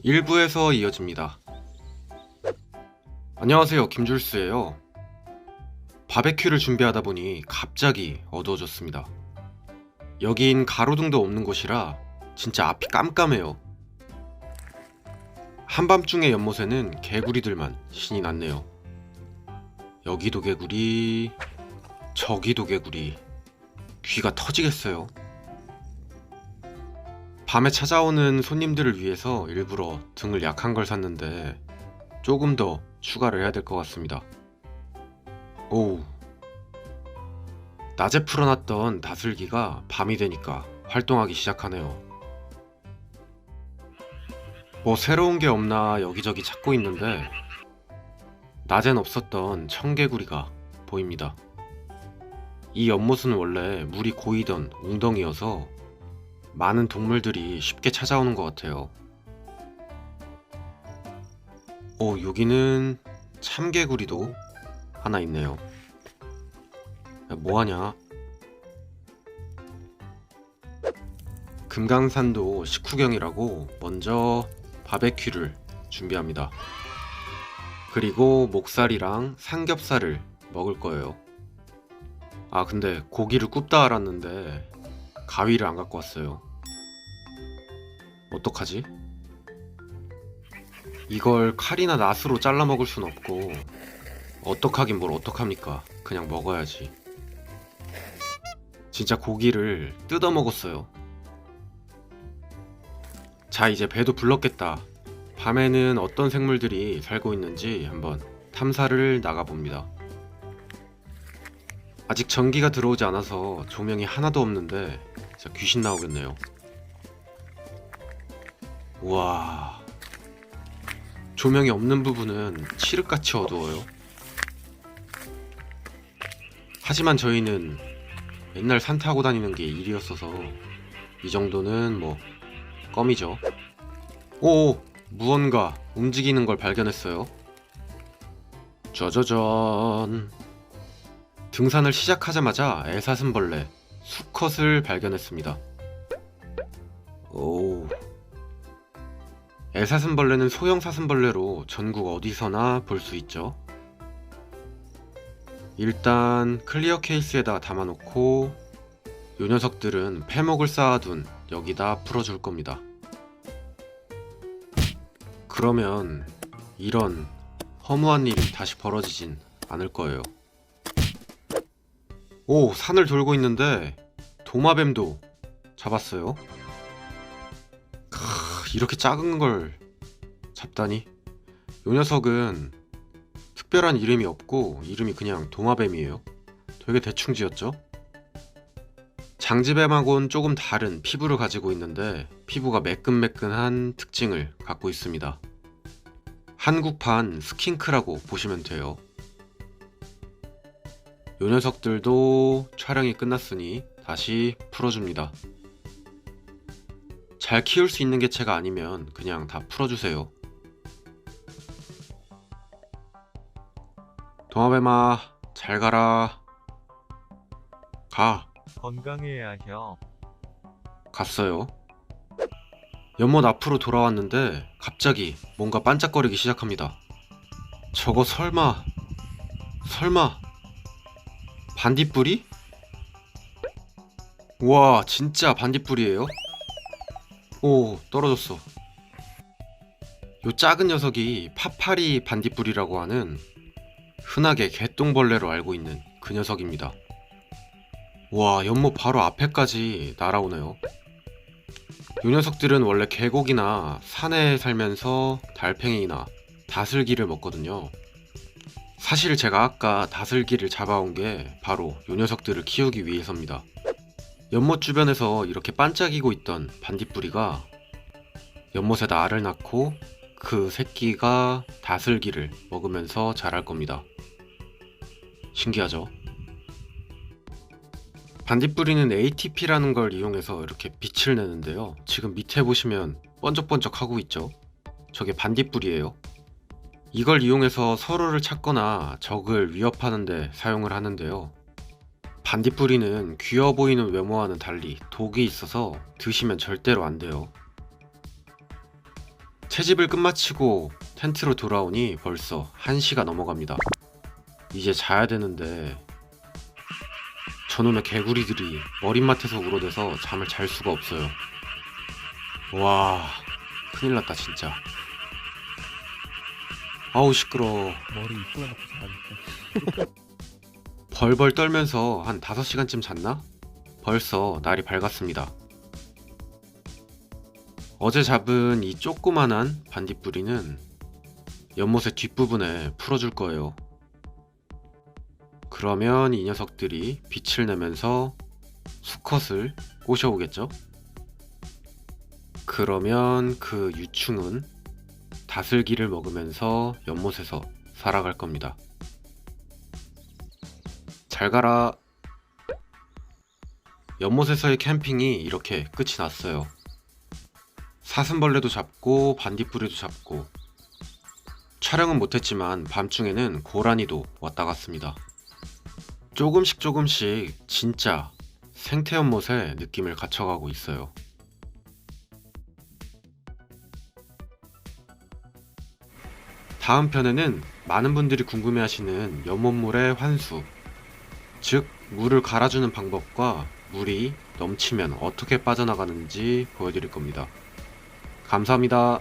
일부에서 이어집니다. 안녕하세요, 김줄수예요. 바베큐를 준비하다 보니 갑자기 어두워졌습니다. 여긴 가로등도 없는 곳이라 진짜 앞이 깜깜해요. 한밤중의 연못에는 개구리들만 신이 났네요. 여기도 개구리, 저기도 개구리. 귀가 터지겠어요. 밤에 찾아오는 손님들을 위해서 일부러 등을 약한 걸 샀는데 조금 더 추가를 해야 될 것 같습니다. 오우. 낮에 풀어놨던 다슬기가 밤이 되니까 활동하기 시작하네요. 뭐 새로운 게 없나 여기저기 찾고 있는데 낮엔 없었던 청개구리가 보입니다. 이 연못은 원래 물이 고이던 웅덩이여서 많은 동물들이 쉽게 찾아오는 것 같아요. 여기는 참개구리도 하나 있네요. 야, 뭐하냐? 금강산도 식후경이라고 먼저 바베큐를 준비합니다. 그리고 목살이랑 삼겹살을 먹을 거예요. 근데 고기를 굽다 알았는데 가위를 안 갖고 왔어요. 어떡하지? 이걸 칼이나 낫으로 잘라 먹을 순 없고 어떡하긴 뭘 어떡합니까? 그냥 먹어야지. 진짜 고기를 뜯어 먹었어요. 자, 이제 배도 불렀겠다. 밤에는 어떤 생물들이 살고 있는지 한번 탐사를 나가봅니다. 아직 전기가 들어오지 않아서 조명이 하나도 없는데 진짜 귀신 나오겠네요. 우와, 조명이 없는 부분은 칠흑같이 어두워요. 하지만 저희는 맨날 산 타고 다니는 게 일이었어서 이 정도는 뭐 껌이죠. 오, 무언가 움직이는 걸 발견했어요. 짜자잔. 등산을 시작하자마자 애사슴벌레 수컷을 발견했습니다. 오. 애사슴벌레는 소형 사슴벌레로 전국 어디서나 볼 수 있죠. 일단 클리어 케이스에다 담아놓고 요 녀석들은 패목을 쌓아둔 여기다 풀어줄 겁니다. 그러면 이런 허무한 일이 다시 벌어지진 않을 거예요. 오, 산을 돌고 있는데 도마뱀도 잡았어요. 이렇게 작은 걸 잡다니. 요 녀석은 특별한 이름이 없고 이름이 그냥 도마뱀이에요. 되게 대충 지었죠? 장지뱀하고는 조금 다른 피부를 가지고 있는데 피부가 매끈매끈한 특징을 갖고 있습니다. 한국판 스킨크라고 보시면 돼요. 요 녀석들도 촬영이 끝났으니 다시 풀어줍니다. 잘 키울 수 있는 개체가 아니면 그냥 다 풀어주세요. 도마뱀아, 잘 가라. 가. 건강해야 혀. 갔어요. 연못 앞으로 돌아왔는데 갑자기 뭔가 반짝거리기 시작합니다. 저거 설마 반딧불이? 우와, 진짜 반딧불이에요? 오, 떨어졌어. 요 작은 녀석이 파파리 반딧불이라고 하는 흔하게 개똥벌레로 알고 있는 그 녀석입니다. 와, 연못 바로 앞에까지 날아오네요. 요 녀석들은 원래 계곡이나 산에 살면서 달팽이나 다슬기를 먹거든요. 사실 제가 아까 다슬기를 잡아온 게 바로 요 녀석들을 키우기 위해서입니다. 연못 주변에서 이렇게 반짝이고 있던 반딧불이가 연못에다 알을 낳고 그 새끼가 다슬기를 먹으면서 자랄 겁니다. 신기하죠? 반딧불이는 ATP라는 걸 이용해서 이렇게 빛을 내는데요. 지금 밑에 보시면 번쩍번쩍 하고 있죠? 저게 반딧불이에요. 이걸 이용해서 서로를 찾거나 적을 위협하는 데 사용을 하는데요. 반딧불이는 귀여워 보이는 외모와는 달리 독이 있어서 드시면 절대로 안 돼요. 채집을 끝마치고 텐트로 돌아오니 벌써 1시가 넘어갑니다. 이제 자야 되는데 저놈의 개구리들이 머릿맡에서 우러대서 잠을 잘 수가 없어요. 와, 큰일 났다 진짜. 아우 시끄러워. 머리 이쁘게 놓고 자니까. 벌벌 떨면서 한 5시간쯤 잤나? 벌써 날이 밝았습니다. 어제 잡은 이 조그만한 반딧불이는 연못의 뒷부분에 풀어줄 거예요. 그러면 이 녀석들이 빛을 내면서 수컷을 꼬셔오겠죠? 그러면 그 유충은 다슬기를 먹으면서 연못에서 살아갈 겁니다. 잘 가라. 연못에서의 캠핑이 이렇게 끝이 났어요. 사슴벌레도 잡고 반딧불이도 잡고 촬영은 못했지만 밤중에는 고라니도 왔다 갔습니다. 조금씩 진짜 생태 연못의 느낌을 갖춰가고 있어요. 다음 편에는 많은 분들이 궁금해하시는 연못물의 환수, 즉 물을 갈아주는 방법과 물이 넘치면 어떻게 빠져나가는지 보여드릴 겁니다. 감사합니다.